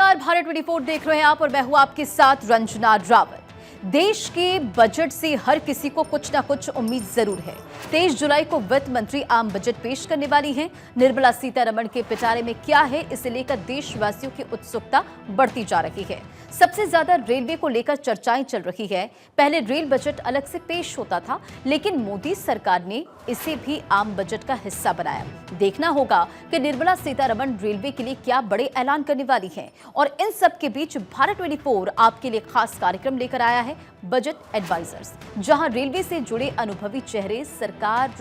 नमस्कार, भारत 24 देख रहे हैं आप और मैं हूं आपके साथ रंजना रावत। देश के बजट से हर किसी को कुछ ना कुछ उम्मीद जरूर है। 23 जुलाई को वित्त मंत्री आम बजट पेश करने वाली हैं। निर्मला सीतारमण के पिटारे में क्या है, इसे लेकर देशवासियों की उत्सुकता बढ़ती जा रही है। सबसे ज्यादा रेलवे को लेकर चर्चाएं चल रही है। पहले रेल बजट अलग से पेश होता था, लेकिन मोदी सरकार ने इसे भी आम बजट का हिस्सा बनाया। देखना होगा कि निर्मला सीतारमण रेलवे के लिए क्या बड़े ऐलान करने वाली हैं। और इन सब के बीच भारत 24 आपके लिए खास कार्यक्रम लेकर आया है, बजट एडवाइजर्स, जहां रेलवे से जुड़े अनुभवी चेहरे सरकार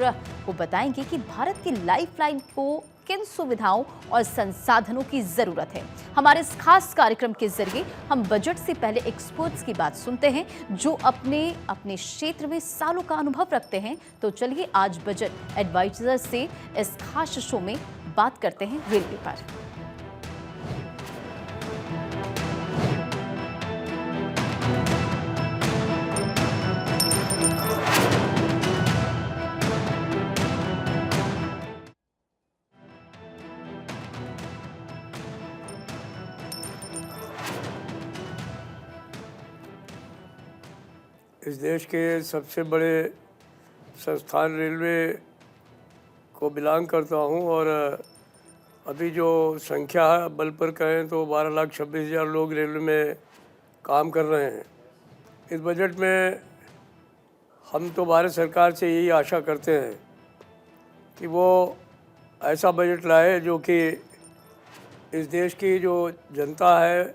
को बताएंगे कि भारत की लाइफलाइन को किन सुविधाओं और संसाधनों की जरूरत है। हमारे इस खास कार्यक्रम के जरिए हम बजट से पहले एक्सपर्ट्स की बात सुनते हैं, जो अपने क्षेत्र में सालों का अनुभव रखते हैं। तो चलिए आज बजट एडवाइजर से इस खास शो में बात करते हैं रेलवे पर। इस देश के सबसे बड़े संस्थान रेलवे को बिलोंग करता हूं और अभी जो संख्या है बल पर कहें तो 12,26,000 लोग रेलवे में काम कर रहे हैं। इस बजट में हम तो भारत सरकार से यही आशा करते हैं कि वो ऐसा बजट लाए जो कि इस देश की जो जनता है,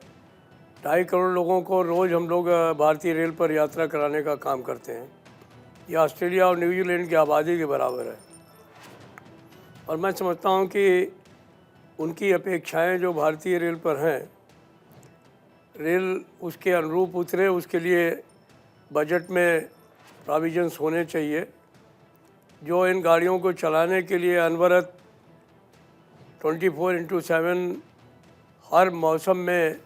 2.5 करोड़ लोगों को रोज़ हम लोग भारतीय रेल पर यात्रा कराने का काम करते हैं। ये ऑस्ट्रेलिया और न्यूजीलैंड की आबादी के बराबर है और मैं समझता हूँ कि उनकी अपेक्षाएं जो भारतीय रेल पर हैं, रेल उसके अनुरूप उतरे, उसके लिए बजट में प्रोविजंस होने चाहिए जो इन गाड़ियों को चलाने के लिए अनवरत 24/7 हर मौसम में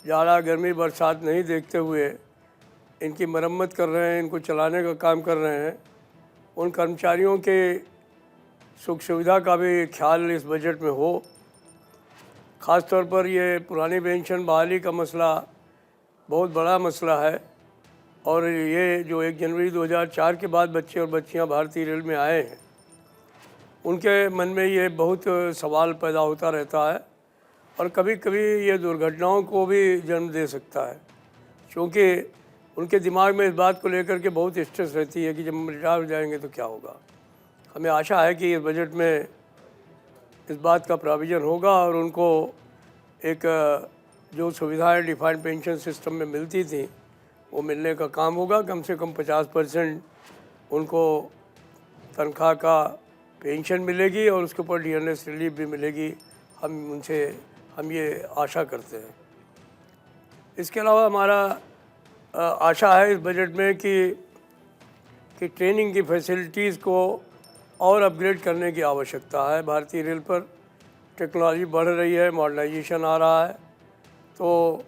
ज़्यादा गर्मी बरसात नहीं देखते हुए इनकी मरम्मत कर रहे हैं, इनको चलाने का काम कर रहे हैं। उन कर्मचारियों के सुख सुविधा का भी ख्याल इस बजट में हो। ख़ास तौर पर ये पुरानी पेंशन बहाली का मसला बहुत बड़ा मसला है और ये जो 1 जनवरी 2004 के बाद बच्चे और बच्चियां भारतीय रेल में आए हैं, उनके मन में ये बहुत सवाल पैदा होता रहता है और कभी कभी ये दुर्घटनाओं को भी जन्म दे सकता है, क्योंकि उनके दिमाग में इस बात को लेकर के बहुत स्ट्रेस रहती है कि जब हम रिटायर हो जाएंगे तो क्या होगा। हमें आशा है कि इस बजट में इस बात का प्रोविज़न होगा और उनको एक जो सुविधाएं डिफाइंड पेंशन सिस्टम में मिलती थी वो मिलने का काम होगा। कम से कम 50% उनको तनख्वाह का पेंशन मिलेगी और उसके ऊपर डीएनएस रिलीफ भी मिलेगी। हम ये आशा करते हैं। इसके अलावा हमारा आशा है इस बजट में कि ट्रेनिंग की फैसिलिटीज़ को और अपग्रेड करने की आवश्यकता है। भारतीय रेल पर टेक्नोलॉजी बढ़ रही है, मॉडर्नाइजेशन आ रहा है, तो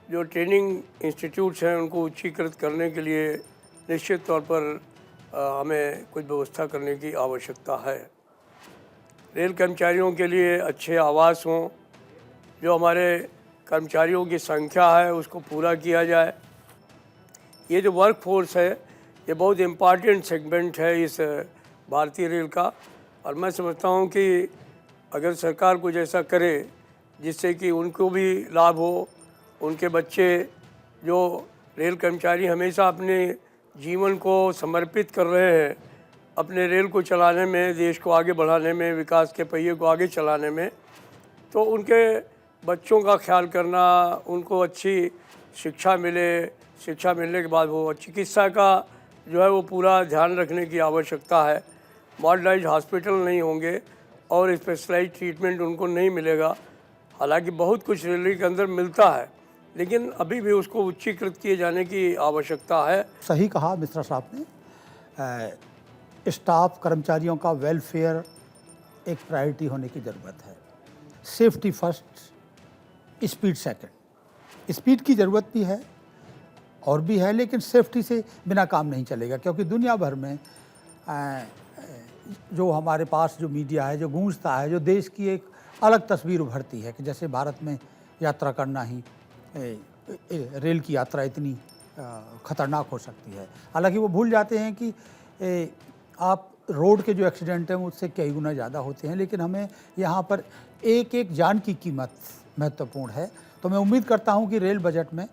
जो ट्रेनिंग इंस्टीट्यूट्स हैं उनको उच्चीकृत करने के लिए निश्चित तौर पर हमें कुछ व्यवस्था करने की आवश्यकता है। रेल कर्मचारियों के लिए अच्छे आवास हों, जो हमारे कर्मचारियों की संख्या है उसको पूरा किया जाए। ये जो वर्क फोर्स है ये बहुत इम्पॉर्टेंट सेगमेंट है इस भारतीय रेल का और मैं समझता हूँ कि अगर सरकार कुछ ऐसा करे जिससे कि उनको भी लाभ हो, उनके बच्चे जो रेल कर्मचारी हमेशा अपने जीवन को समर्पित कर रहे हैं अपने रेल को चलाने में, देश को आगे बढ़ाने में, विकास के पहिए को आगे चलाने में, तो उनके बच्चों का ख्याल करना, उनको अच्छी शिक्षा मिले, शिक्षा मिलने के बाद वो चिकित्सा का जो है वो पूरा ध्यान रखने की आवश्यकता है। मॉडर्नाइज्ड हॉस्पिटल नहीं होंगे और स्पेशलाइज्ड ट्रीटमेंट उनको नहीं मिलेगा। हालांकि बहुत कुछ रेलवे के अंदर मिलता है, लेकिन अभी भी उसको उच्चीकृत किए जाने की आवश्यकता है। सही कहा मिश्रा साहब ने। स्टाफ कर्मचारियों का वेलफेयर एक प्रायोरिटी होने की ज़रूरत है। Safety first, speed second. Speed की ज़रूरत भी है और भी है, लेकिन सेफ्टी से बिना काम नहीं चलेगा, क्योंकि दुनिया भर में जो हमारे पास जो मीडिया है, जो गूंजता है, जो देश की एक अलग तस्वीर उभरती है कि जैसे भारत में यात्रा करना ही रेल की यात्रा इतनी ख़तरनाक हो सकती है। हालांकि वो भूल जाते हैं कि आप रोड के जो एक्सीडेंट हैं उससे कई गुना ज़्यादा होते हैं, लेकिन हमें यहाँ पर एक एक जान की कीमत महत्वपूर्ण है। तो मैं उम्मीद करता हूँ कि रेल बजट में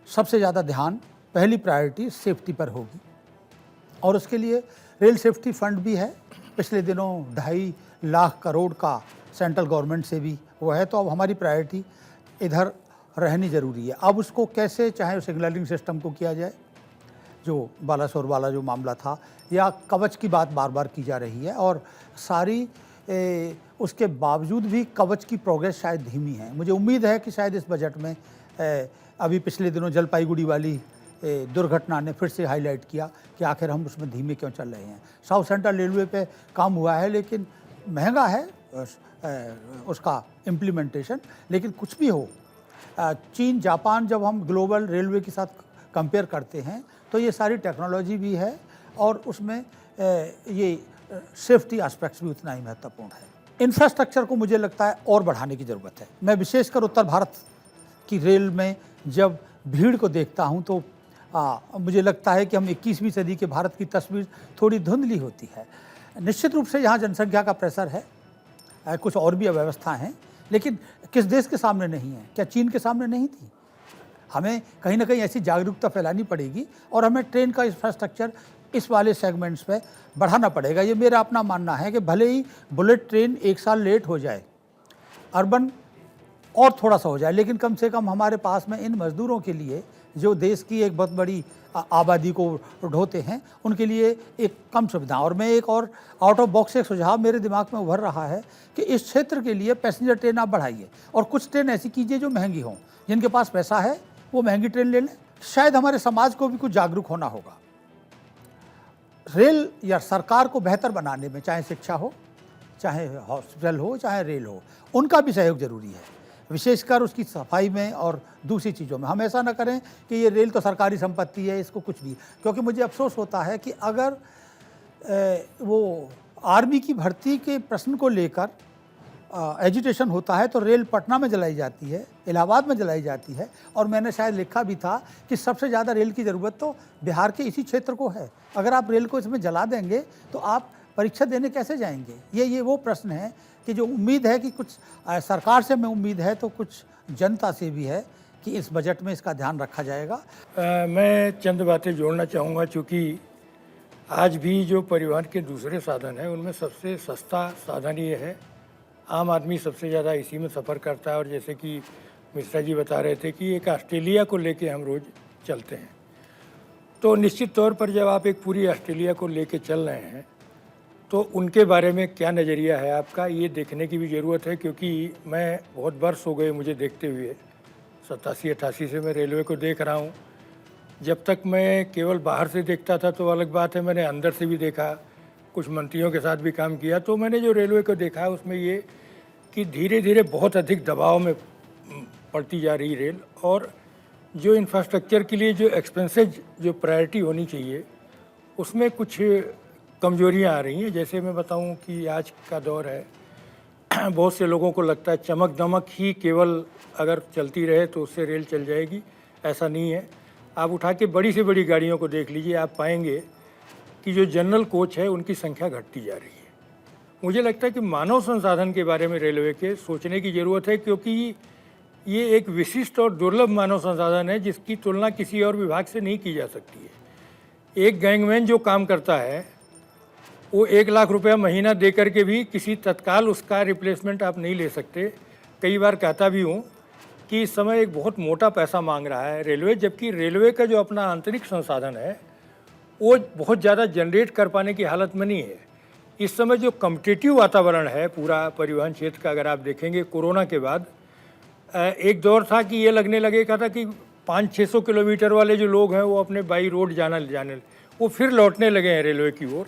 सबसे ज़्यादा ध्यान, पहली प्रायोरिटी सेफ्टी पर होगी, और उसके लिए रेल सेफ्टी फंड भी है। पिछले दिनों 2.5 लाख करोड़ का सेंट्रल गवर्नमेंट से भी वो है, तो अब हमारी प्रायोरिटी इधर रहनी ज़रूरी है। अब उसको कैसे, चाहे सिग्नलिंग सिस्टम को किया जाए, जो बालासोर वाला जो मामला था, या कवच की बात बार बार की जा रही है, और सारी उसके बावजूद भी कवच की प्रोग्रेस शायद धीमी है। मुझे उम्मीद है कि शायद इस बजट में अभी पिछले दिनों जलपाईगुड़ी वाली दुर्घटना ने फिर से हाईलाइट किया कि आखिर हम उसमें धीमे क्यों चल रहे हैं। साउथ सेंट्रल रेलवे पे काम हुआ है, लेकिन महंगा है उसका इम्प्लीमेंटेशन। लेकिन कुछ भी हो, चीन, जापान, जब हम ग्लोबल रेलवे के साथ कंपेयर करते हैं तो ये सारी टेक्नोलॉजी भी है, और उसमें ये सेफ्टी एस्पेक्ट्स भी उतना ही महत्वपूर्ण है। इंफ्रास्ट्रक्चर को मुझे लगता है और बढ़ाने की ज़रूरत है। मैं विशेषकर उत्तर भारत की रेल में जब भीड़ को देखता हूँ तो मुझे लगता है कि हम 21वीं सदी के भारत की तस्वीर थोड़ी धुंधली होती है। निश्चित रूप से यहाँ जनसंख्या का प्रेशर है, कुछ और भी अव्यवस्था हैं, लेकिन किस देश के सामने नहीं है? क्या चीन के सामने नहीं थी? हमें कहीं ना कहीं ऐसी जागरूकता फैलानी पड़ेगी, और हमें ट्रेन का इंफ्रास्ट्रक्चर इस वाले सेगमेंट्स पे बढ़ाना पड़ेगा। ये मेरा अपना मानना है कि भले ही बुलेट ट्रेन 1 साल लेट हो जाए, अर्बन और थोड़ा सा हो जाए, लेकिन कम से कम हमारे पास में इन मज़दूरों के लिए, जो देश की एक बहुत बड़ी आबादी को ढोते हैं, उनके लिए एक कम सुविधा। और मैं एक और आउट ऑफ बॉक्स एक सुझाव मेरे दिमाग में उभर रहा है कि इस क्षेत्र के लिए पैसेंजर ट्रेन आप बढ़ाइए, और कुछ ट्रेन ऐसी कीजिए जो महंगी हों। जिनके पास पैसा है वो महंगी ट्रेन ले लें। शायद हमारे समाज को भी कुछ जागरूक होना होगा। रेल या सरकार को बेहतर बनाने में, चाहे शिक्षा हो, चाहे हॉस्पिटल हो, चाहे रेल हो, उनका भी सहयोग जरूरी है, विशेषकर उसकी सफाई में और दूसरी चीज़ों में। हम ऐसा ना करें कि ये रेल तो सरकारी संपत्ति है, इसको कुछ भी, क्योंकि मुझे अफसोस होता है कि अगर वो आर्मी की भर्ती के प्रश्न को लेकर एजिटेशन होता है तो रेल पटना में जलाई जाती है, इलाहाबाद में जलाई जाती है, और मैंने शायद लिखा भी था कि सबसे ज़्यादा रेल की ज़रूरत तो बिहार के इसी क्षेत्र को है। अगर आप रेल को इसमें जला देंगे तो आप परीक्षा देने कैसे जाएंगे? ये वो प्रश्न है कि जो उम्मीद है कि कुछ सरकार से में उम्मीद है, तो कुछ जनता से भी है कि इस बजट में इसका ध्यान रखा जाएगा। मैं चंद बातें जोड़ना चाहूँगा। चूँकि आज भी जो परिवहन के दूसरे साधन हैं उनमें सबसे सस्ता साधन ये है, आम आदमी सबसे ज़्यादा इसी में सफ़र करता है। और जैसे कि मिश्रा जी बता रहे थे कि एक ऑस्ट्रेलिया को लेके हम रोज़ चलते हैं, तो निश्चित तौर पर जब आप एक पूरी ऑस्ट्रेलिया को लेके चल रहे हैं तो उनके बारे में क्या नज़रिया है आपका, ये देखने की भी ज़रूरत है। क्योंकि मैं बहुत वर्ष हो गए मुझे देखते हुए, 87-88 से मैं रेलवे को देख रहा हूँ। जब तक मैं केवल बाहर से देखता था तो अलग बात है, मैंने अंदर से भी देखा, कुछ मंत्रियों के साथ भी काम किया, तो मैंने जो रेलवे को देखा है उसमें ये कि धीरे धीरे बहुत अधिक दबाव में पड़ती जा रही रेल, और जो इंफ्रास्ट्रक्चर के लिए जो एक्सपेंसेज जो प्रायोरिटी होनी चाहिए उसमें कुछ कमजोरियां आ रही हैं। जैसे मैं बताऊं कि आज का दौर है, बहुत से लोगों को लगता है चमक दमक ही केवल अगर चलती रहे तो उससे रेल चल जाएगी, ऐसा नहीं है। आप उठा के बड़ी से बड़ी गाड़ियों को देख लीजिए, आप पाएंगे कि जो जनरल कोच है उनकी संख्या घटती जा रही है। मुझे लगता है कि मानव संसाधन के बारे में रेलवे के सोचने की ज़रूरत है, क्योंकि ये एक विशिष्ट और दुर्लभ मानव संसाधन है जिसकी तुलना किसी और विभाग से नहीं की जा सकती है। एक गैंगमैन जो काम करता है वो 1 लाख रुपया महीना दे करके भी किसी तत्काल उसका रिप्लेसमेंट आप नहीं ले सकते। कई बार कहता भी हूँ कि इस समय एक बहुत मोटा पैसा मांग रहा है रेलवे, जबकि रेलवे का जो अपना आंतरिक संसाधन है वो बहुत ज़्यादा जनरेट कर पाने की हालत में नहीं है। इस समय जो कम्पिटिटिव वातावरण है पूरा परिवहन क्षेत्र का, अगर आप देखेंगे कोरोना के बाद एक दौर था कि ये लगने लगेगा था कि 500-600 किलोमीटर वाले जो लोग हैं वो अपने बाई रोड जाने वो फिर लौटने लगे हैं रेलवे की ओर।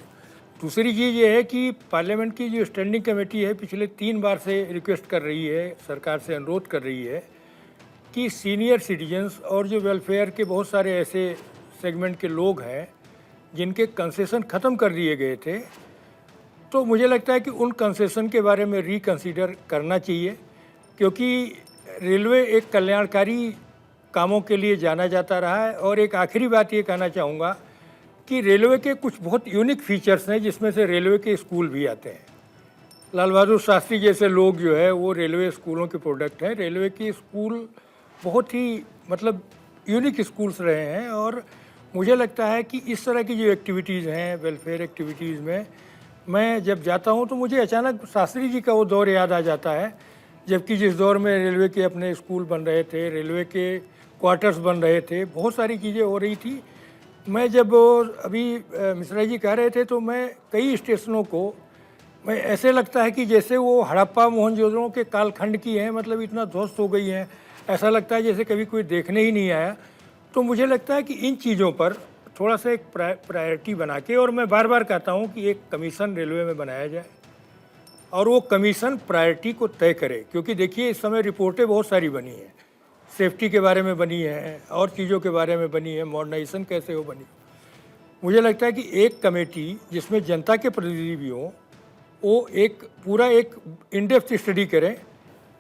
दूसरी चीज़ ये है कि पार्लियामेंट की जो स्टैंडिंग कमेटी है पिछले 3 बार से रिक्वेस्ट कर रही है, सरकार से अनुरोध कर रही है कि सीनियर सिटीजन्स और जो वेलफेयर के बहुत सारे ऐसे सेगमेंट के लोग हैं जिनके कंसेशन ख़त्म कर दिए गए थे, तो मुझे लगता है कि उन कंसेशन के बारे में रिकंसीडर करना चाहिए। क्योंकि रेलवे एक कल्याणकारी कामों के लिए जाना जाता रहा है। और एक आखिरी बात ये कहना चाहूँगा कि रेलवे के कुछ बहुत यूनिक फीचर्स हैं, जिसमें से रेलवे के स्कूल भी आते हैं। लाल बहादुर शास्त्री जैसे लोग जो है वो रेलवे स्कूलों के प्रोडक्ट हैं। रेलवे के स्कूल बहुत ही मतलब यूनिक स्कूल्स रहे हैं, और मुझे लगता है कि इस तरह की जो एक्टिविटीज़ हैं वेलफेयर एक्टिविटीज़ में मैं जब जाता हूँ तो मुझे अचानक शास्त्री जी का वो दौर याद आ जाता है, जबकि जिस दौर में रेलवे के अपने स्कूल बन रहे थे, रेलवे के क्वार्टर्स बन रहे थे, बहुत सारी चीज़ें हो रही थी। मैं जब अभी मिश्रा जी कह रहे थे तो मैं कई स्टेशनों को मैं ऐसे लगता है कि जैसे वो हड़प्पा मोहनजोदड़ो के कालखंड की हैं, मतलब इतना ध्वस्त हो गई हैं, ऐसा लगता है जैसे कभी कोई देखने ही नहीं आया। तो मुझे लगता है कि इन चीज़ों पर थोड़ा सा एक प्रायोरिटी बना के, और मैं बार बार कहता हूँ कि एक कमीशन रेलवे में बनाया जाए और वो कमीशन प्रायोरिटी को तय करे। क्योंकि देखिए इस समय रिपोर्टें बहुत सारी बनी हैं, सेफ्टी के बारे में बनी है और चीज़ों के बारे में बनी है, मॉडर्नाइजेशन कैसे हो बनी। मुझे लगता है कि एक कमेटी जिसमें जनता के प्रतिनिधि भी हों, वो एक पूरा एक इन डेप्थ स्टडी करें।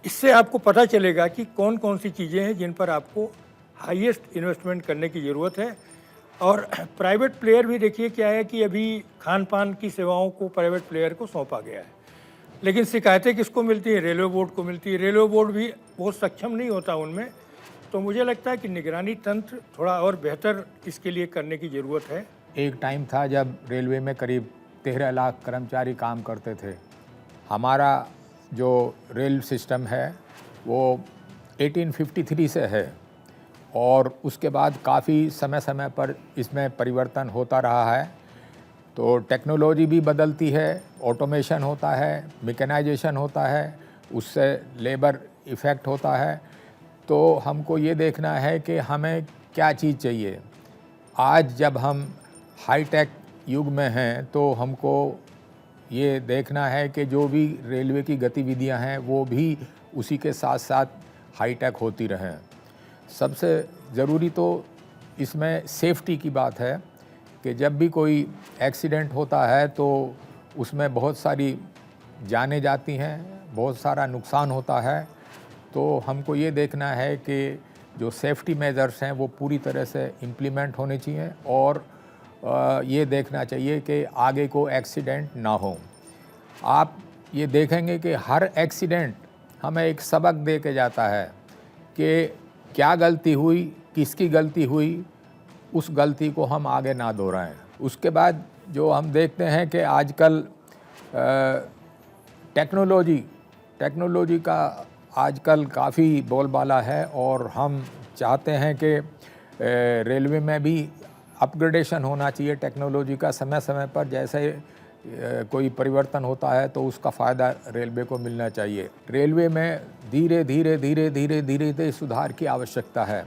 इससे आपको पता चलेगा कि कौन कौन सी चीज़ें हैं जिन पर आपको हाईएस्ट इन्वेस्टमेंट करने की ज़रूरत है। और प्राइवेट प्लेयर भी देखिए क्या है कि अभी खान पान की सेवाओं को प्राइवेट प्लेयर को सौंपा गया है, लेकिन शिकायतें किसको मिलती हैं? रेलवे बोर्ड को मिलती है। रेलवे बोर्ड भी बहुत सक्षम नहीं होता उनमें। तो मुझे लगता है कि निगरानी तंत्र थोड़ा और बेहतर इसके लिए करने की ज़रूरत है। एक टाइम था जब रेलवे में करीब 13 लाख कर्मचारी काम करते थे। हमारा जो रेल सिस्टम है वो 1853 से है, और उसके बाद काफ़ी समय समय पर इसमें परिवर्तन होता रहा है। तो टेक्नोलॉजी भी बदलती है, ऑटोमेशन होता है, मैकेनाइजेशन होता है, उससे लेबर इफ़ेक्ट होता है। तो हमको ये देखना है कि हमें क्या चीज़ चाहिए। आज जब हम हाईटेक युग में हैं तो हमको ये देखना है कि जो भी रेलवे की गतिविधियां हैं वो भी उसी के साथ साथ हाईटेक होती रहें। सबसे ज़रूरी तो इसमें सेफ्टी की बात है कि जब भी कोई एक्सीडेंट होता है तो उसमें बहुत सारी जानें जाती हैं, बहुत सारा नुकसान होता है। तो हमको ये देखना है कि जो सेफ्टी मेजर्स हैं वो पूरी तरह से इम्प्लीमेंट होने चाहिए, और ये देखना चाहिए कि आगे को एक्सीडेंट ना हो। आप ये देखेंगे कि हर एक्सीडेंट हमें एक सबक दे के जाता है कि क्या गलती हुई, किसकी गलती हुई, उस गलती को हम आगे ना दोहराएं। उसके बाद जो हम देखते हैं कि आजकल टेक्नोलॉजी का आजकल काफ़ी बोलबाला है, और हम चाहते हैं कि रेलवे में भी अपग्रेडेशन होना चाहिए टेक्नोलॉजी का समय समय पर। जैसे कोई परिवर्तन होता है तो उसका फ़ायदा रेलवे को मिलना चाहिए। रेलवे में धीरे धीरे सुधार की आवश्यकता है।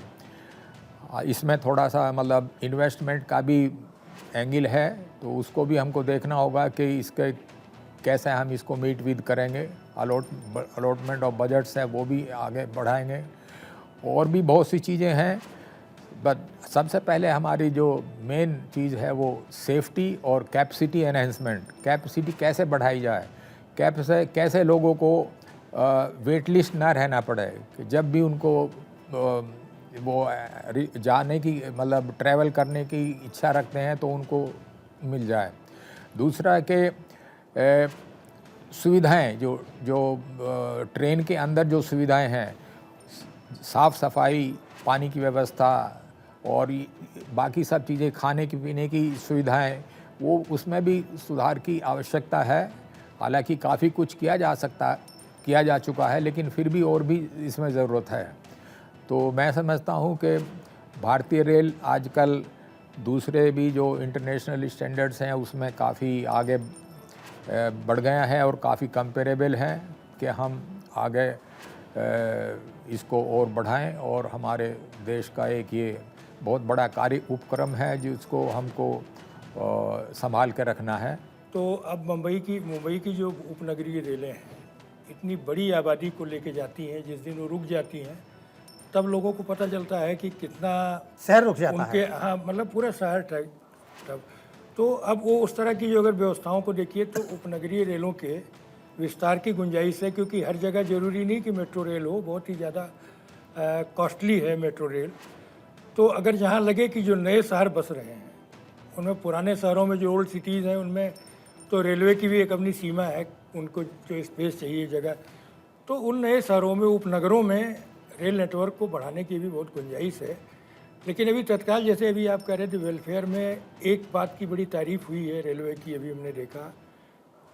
इसमें थोड़ा सा मतलब इन्वेस्टमेंट का भी एंगल है, तो उसको भी हमको देखना होगा कि इसके कैसे हम इसको मीट विद करेंगे। अलॉटमेंट ऑफ बजट्स है वो भी आगे बढ़ाएंगे, और भी बहुत सी चीज़ें हैं। बट सबसे पहले हमारी जो मेन चीज़ है वो सेफ्टी और कैपेसिटी एनहेंसमेंट। कैपेसिटी कैसे बढ़ाई जाए, कैसे लोगों को वेट लिस्ट ना रहना पड़े, कि जब भी उनको वो जाने की मतलब ट्रैवल करने की इच्छा रखते हैं तो उनको मिल जाए। दूसरा कि सुविधाएं जो ट्रेन के अंदर जो सुविधाएं हैं, साफ़ सफाई, पानी की व्यवस्था और बाकी सब चीज़ें, खाने की पीने की सुविधाएं, वो उसमें भी सुधार की आवश्यकता है। हालांकि काफ़ी कुछ किया जा चुका है, लेकिन फिर भी और भी इसमें ज़रूरत है। तो मैं समझता हूँ कि भारतीय रेल आजकल दूसरे भी जो इंटरनेशनल स्टैंडर्ड्स हैं उसमें काफ़ी आगे बढ़ गया है, और काफ़ी कंपेरेबल हैं कि हम आगे इसको और बढ़ाएं। और हमारे देश का एक ये बहुत बड़ा कार्य उपक्रम है जिसको हमको संभाल के रखना है। तो अब मुंबई की जो उपनगरीय रेलें हैं इतनी बड़ी आबादी को लेके जाती हैं, जिस दिन वो रुक जाती हैं तब लोगों को पता चलता है कि कितना शहर रुक जाता उनके है। हाँ मतलब पूरा शहर तब। तो अब वो उस तरह की जो अगर व्यवस्थाओं को देखिए तो उपनगरीय रेलों के विस्तार की गुंजाइश है, क्योंकि हर जगह ज़रूरी नहीं कि मेट्रो रेल हो, बहुत ही ज़्यादा कॉस्टली है मेट्रो रेल। तो अगर जहाँ लगे कि जो नए शहर बस रहे हैं उनमें, पुराने शहरों में जो ओल्ड सिटीज़ हैं उनमें तो रेलवे की भी एक अपनी सीमा है, उनको जो स्पेस चाहिए जगह, तो उन नए शहरों में, उपनगरों में रेल नेटवर्क को बढ़ाने की भी बहुत गुंजाइश है। लेकिन अभी तत्काल, जैसे अभी आप कह रहे थे वेलफेयर में, एक बात की बड़ी तारीफ़ हुई है रेलवे की, अभी हमने देखा,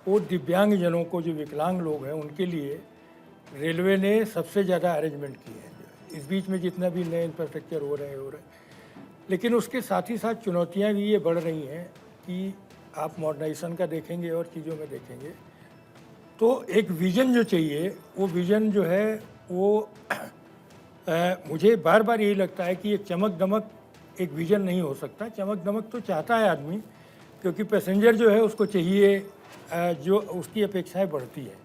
वो दिव्यांग जनों को, जो विकलांग लोग हैं उनके लिए रेलवे ने सबसे ज़्यादा अरेंजमेंट किए हैं इस बीच में, जितना भी नए इंफ्रास्ट्रक्चर हो रहे हैं। लेकिन उसके साथ ही साथ चुनौतियाँ भी ये बढ़ रही हैं कि आप मॉडर्नाइजेशन का देखेंगे और चीज़ों में देखेंगे तो एक विज़न जो चाहिए, वो विज़न जो है वो मुझे बार बार यही लगता है कि ये चमक दमक एक विज़न नहीं हो सकता। चमक दमक तो चाहता है आदमी, क्योंकि पैसेंजर जो है उसको चाहिए, जो उसकी अपेक्षाएं बढ़ती है।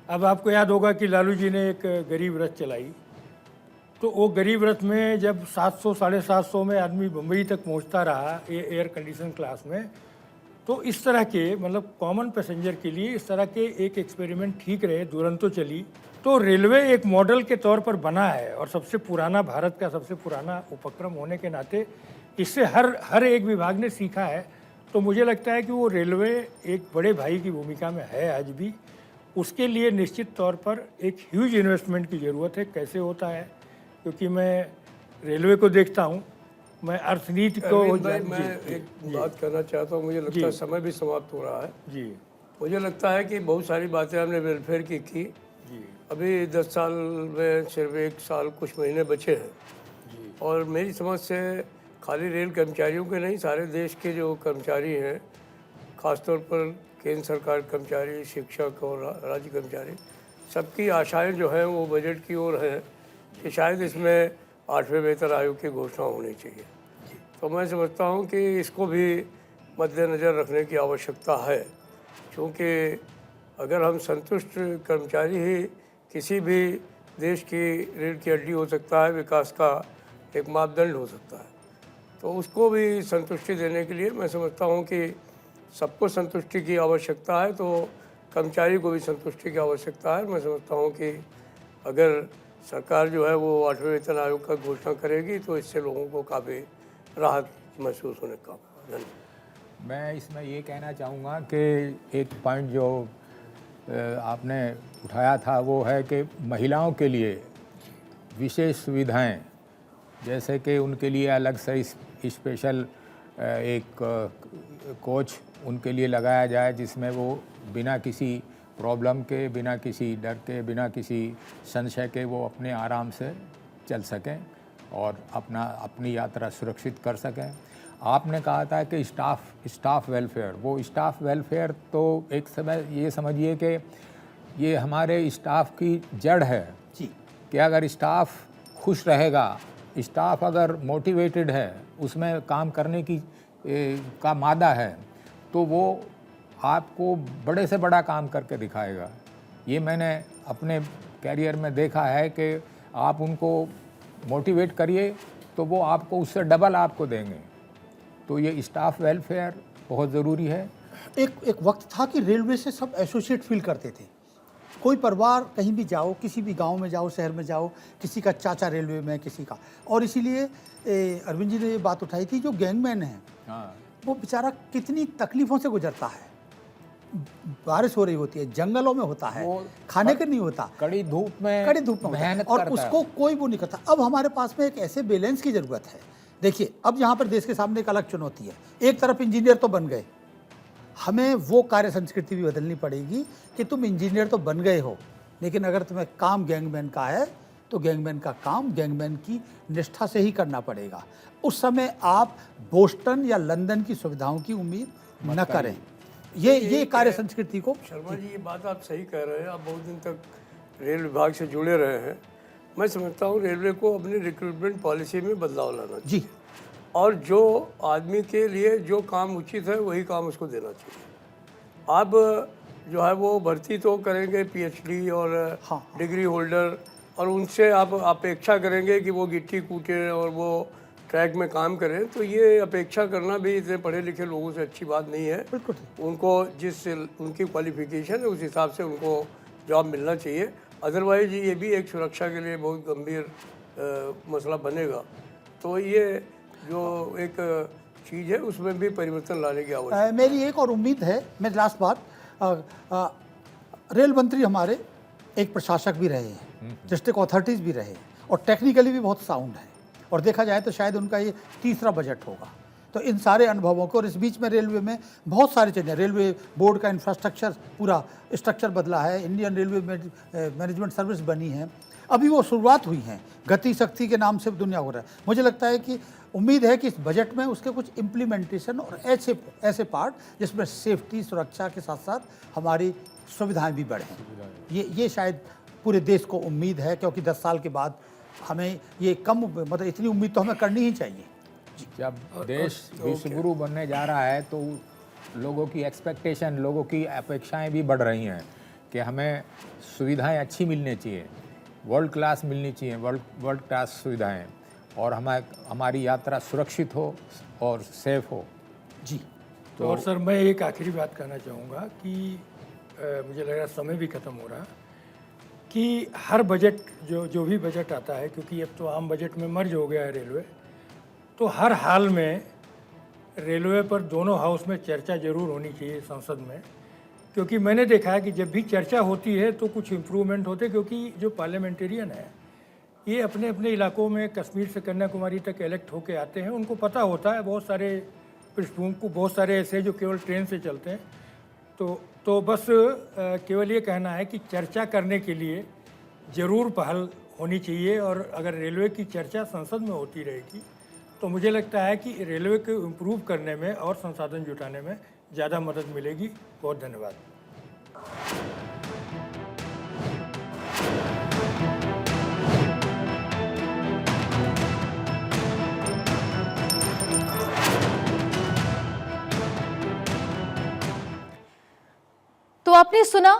अब आपको याद होगा कि लालू जी ने एक गरीब रथ चलाई, तो वो गरीब रथ में जब 700 750 में आदमी बम्बई तक पहुंचता रहा एयर कंडीशन क्लास में, तो इस तरह के, मतलब कॉमन पैसेंजर के लिए इस तरह के एक एक्सपेरिमेंट ठीक रहे, दुरंतो चली। तो रेलवे एक मॉडल के तौर पर बना है और सबसे पुराना, भारत का सबसे पुराना उपक्रम होने के नाते इससे हर एक विभाग ने सीखा है। तो मुझे लगता है कि वो रेलवे एक बड़े भाई की भूमिका में है आज भी। उसके लिए निश्चित तौर पर एक ह्यूज इन्वेस्टमेंट की ज़रूरत है। कैसे होता है, क्योंकि मैं रेलवे को देखता हूँ, मैं अर्थनीति को मैं एक बात करना चाहता हूँ। मुझे लगता है समय भी समाप्त हो रहा है जी। मुझे लगता है कि बहुत सारी बातें हमने वेलफेयर की जी। अभी 10 साल में सिर्फ 1 साल कुछ महीने बचे हैं जी। और मेरी समझ से खाली रेल कर्मचारियों के नहीं, सारे देश के जो कर्मचारी हैं, ख़ासतौर पर केंद्र सरकार कर्मचारी, शिक्षक और राज्य कर्मचारी, सबकी आशाएं जो हैं वो बजट की ओर हैं कि शायद इसमें 8वें वेतन आयोग की घोषणा होनी चाहिए। तो मैं समझता हूँ कि इसको भी मद्देनज़र रखने की आवश्यकता है, क्योंकि अगर हम संतुष्ट कर्मचारी ही किसी भी देश की रीढ़ की हड्डी हो सकता है, विकास का एक मापदंड हो सकता है, तो उसको भी संतुष्टि देने के लिए मैं समझता हूँ कि सबको संतुष्टि की आवश्यकता है, तो कर्मचारी को भी संतुष्टि की आवश्यकता है। मैं समझता हूँ कि अगर सरकार जो है वो 8वें वेतन आयोग का घोषणा करेगी तो इससे लोगों को काफ़ी राहत महसूस होने का। धन्यवाद। मैं इसमें ये कहना चाहूँगा कि एक पॉइंट जो आपने उठाया था वो है कि महिलाओं के लिए विशेष सुविधाएं, जैसे कि उनके लिए अलग से स्पेशल एक कोच उनके लिए लगाया जाए, जिसमें वो बिना किसी प्रॉब्लम के, बिना किसी डर के, बिना किसी संशय के वो अपने आराम से चल सकें और अपनी यात्रा सुरक्षित कर सकें। आपने कहा था कि स्टाफ वेलफेयर, वो स्टाफ वेलफेयर तो एक समय ये समझिए कि ये हमारे स्टाफ की जड़ है जी। कि अगर स्टाफ खुश रहेगा, स्टाफ अगर मोटिवेटेड है, उसमें काम करने की का मादा है, तो वो आपको बड़े से बड़ा काम करके दिखाएगा। ये मैंने अपने कैरियर में देखा है कि आप उनको मोटिवेट करिए तो वो आपको उससे डबल आपको देंगे। तो ये स्टाफ वेलफेयर बहुत ज़रूरी है। एक वक्त था कि रेलवे से सब एसोसिएट फील करते थे। कोई परिवार कहीं भी जाओ, किसी भी गांव में जाओ, शहर में जाओ, किसी का चाचा रेलवे में, किसी का, और इसीलिए अरविंद जी ने ये बात उठाई थी, जो गैंगमैन है हाँ, वो बेचारा कितनी तकलीफ़ों से गुजरता है। बारिश हो रही होती है, जंगलों में होता है, खाने के नहीं होता, कड़ी धूप में मेहनत और उसको कोई वो नहीं करता। अब हमारे पास में एक ऐसे बैलेंस की ज़रूरत है। देखिए, अब यहाँ पर देश के सामने एक अलग चुनौती है। एक तरफ इंजीनियर तो बन गए, हमें वो कार्य संस्कृति भी बदलनी पड़ेगी कि तुम इंजीनियर तो बन गए हो, लेकिन अगर तुम्हें काम गैंगमैन का है तो गैंगमैन का काम गैंगमैन की निष्ठा से ही करना पड़ेगा। उस समय आप बोस्टन या लंदन की सुविधाओं की उम्मीद न करें। ये कार्य संस्कृति को। शर्मा जी, ये बात आप सही कह रहे हैं। आप बहुत दिन तक रेल विभाग से जुड़े रहे हैं। मैं समझता हूँ रेलवे को अपनी रिक्रूटमेंट पॉलिसी में बदलाव लाना चाहिए जी, और जो आदमी के लिए जो काम उचित है वही काम उसको देना चाहिए। आप जो है वो भर्ती तो करेंगे पीएचडी और डिग्री होल्डर, और उनसे आप अपेक्षा करेंगे कि वो गिट्टी कूटे और वो ट्रैक में काम करें, तो ये अपेक्षा करना भी इतने पढ़े लिखे लोगों से अच्छी बात नहीं है। बिल्कुल। उनको जिस उनकी क्वालिफिकेशन है उस हिसाब से उनको जॉब मिलना चाहिए। अदरवाइज ये भी एक सुरक्षा के लिए बहुत गंभीर मसला बनेगा। तो ये जो एक चीज़ है उसमें भी परिवर्तन लाने की आवश्यकता है। मेरी एक और उम्मीद है, मैं लास्ट बात, रेल मंत्री हमारे एक प्रशासक भी रहे हैं, डिस्ट्रिक्ट अथॉरिटीज़ भी रहे और टेक्निकली भी बहुत साउंड है, और देखा जाए तो शायद उनका ये तीसरा बजट होगा। तो इन सारे अनुभवों को, और इस बीच में रेलवे में बहुत सारी चीज़ें, रेलवे बोर्ड का इंफ्रास्ट्रक्चर, पूरा स्ट्रक्चर बदला है, इंडियन रेलवे मैनेजमेंट सर्विस बनी है, अभी वो शुरुआत हुई है, गति शक्ति के नाम से दुनिया हो रहा है। मुझे लगता है कि उम्मीद है कि इस बजट में उसके कुछ इम्प्लीमेंटेशन और ऐसे पार्ट जिसमें सेफ्टी, सुरक्षा के साथ साथ हमारी सुविधाएं भी बढ़ें। ये शायद पूरे देश को उम्मीद है, क्योंकि 10 साल के बाद हमें ये कम, मतलब इतनी उम्मीद तो हमें करनी ही चाहिए। जब देश विश्व गुरु बनने जा रहा है तो लोगों की एक्सपेक्टेशन, लोगों की अपेक्षाएं भी बढ़ रही हैं कि हमें सुविधाएं अच्छी मिलनी चाहिए, वर्ल्ड क्लास मिलनी चाहिए, वर्ल्ड क्लास सुविधाएं, और हमारी यात्रा सुरक्षित हो और सेफ हो। जी। तो और सर, मैं एक आखिरी बात कहना चाहूँगा कि मुझे लग रहा समय भी ख़त्म हो रहा, कि हर बजट जो भी बजट आता है, क्योंकि अब तो आम बजट में मर्ज हो गया है रेलवे, तो हर हाल में रेलवे पर दोनों हाउस में चर्चा ज़रूर होनी चाहिए संसद में, क्योंकि मैंने देखा है कि जब भी चर्चा होती है तो कुछ इम्प्रूवमेंट होते, क्योंकि जो पार्लियामेंटेरियन है ये अपने अपने इलाकों में कश्मीर से कन्याकुमारी तक इलेक्ट होके आते हैं, उनको पता होता है बहुत सारे पृष्ठभूमि को, बहुत सारे ऐसे जो केवल ट्रेन से चलते हैं। तो बस केवल ये कहना है कि चर्चा करने के लिए ज़रूर पहल होनी चाहिए, और अगर रेलवे की चर्चा संसद में होती रहेगी तो मुझे लगता है कि रेलवे को इम्प्रूव करने में और संसाधन जुटाने में ज़्यादा मदद मिलेगी। बहुत धन्यवाद। तो आपने सुना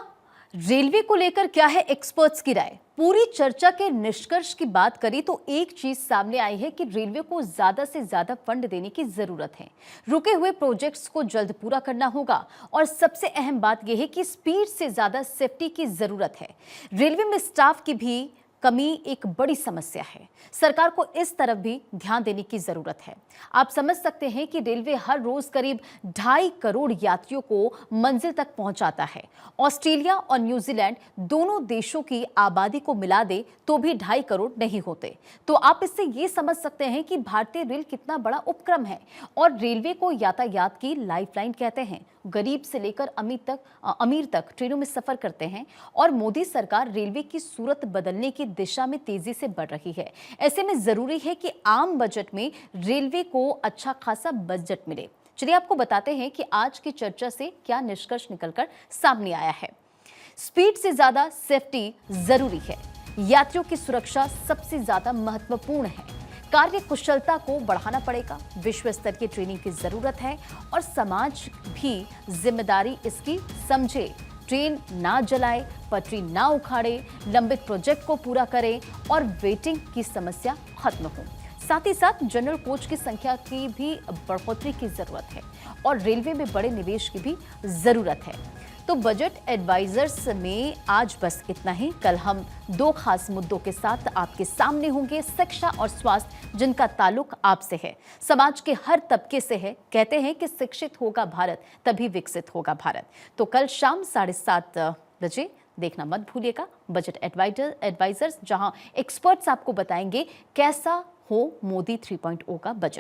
रेलवे को लेकर क्या है एक्सपर्ट्स की राय। पूरी चर्चा के निष्कर्ष की बात करी तो एक चीज सामने आई है कि रेलवे को ज्यादा से ज्यादा फंड देने की जरूरत है, रुके हुए प्रोजेक्ट्स को जल्द पूरा करना होगा, और सबसे अहम बात यह है कि स्पीड से ज्यादा सेफ्टी की जरूरत है। रेलवे में स्टाफ की भी कमी एक बड़ी समस्या है, सरकार को इस तरफ भी ध्यान देने की जरूरत है। आप समझ सकते हैं कि रेलवे हर रोज करीब 2.5 करोड़ यात्रियों को मंजिल तक पहुंचाता है। ऑस्ट्रेलिया और न्यूजीलैंड दोनों देशों की आबादी को मिला दे तो भी 2.5 करोड़ नहीं होते। तो आप इससे ये समझ सकते हैं कि भारतीय रेल कितना बड़ा उपक्रम है, और रेलवे को यातायात की लाइफलाइन कहते हैं। गरीब से लेकर अमीर तक ट्रेनों में सफर करते हैं, और मोदी सरकार रेलवे की सूरत बदलने की दिशा में तेजी से बढ़ रही है। ऐसे में जरूरी है कि आम बजट में रेलवे को अच्छा खासा बजट मिले। चलिए आपको बताते हैं कि आज की चर्चा से क्या निष्कर्ष निकलकर सामने आया है। स्पीड से ज्यादा सेफ्टी जरूरी है, यात्रियों की सुरक्षा सबसे ज्यादा महत्वपूर्ण है, कार्य कुशलता को बढ़ाना पड़ेगा, विश्व स्तर की ट्रेनिंग की जरूरत है, और समाज भी जिम्मेदारी इसकी समझे। ट्रेन ना जलाए, पटरी ना उखाड़े, लंबित प्रोजेक्ट को पूरा करे और वेटिंग की समस्या खत्म हो। साथ ही साथ जनरल कोच की संख्या की भी बढ़ोतरी की जरूरत है, और रेलवे में बड़े निवेश की भी जरूरत है। तो बजट एडवाइजर्स में आज बस इतना ही। कल हम 2 खास मुद्दों के साथ आपके सामने होंगे, शिक्षा और स्वास्थ्य, जिनका ताल्लुक आपसे है, समाज के हर तबके से है। कहते हैं कि शिक्षित होगा भारत तभी विकसित होगा भारत। तो कल शाम 7:30 बजे देखना मत भूलिएगा बजट एडवाइजर्स, जहां एक्सपर्ट्स आपको बताएंगे कैसा हो मोदी 3.0 का बजट।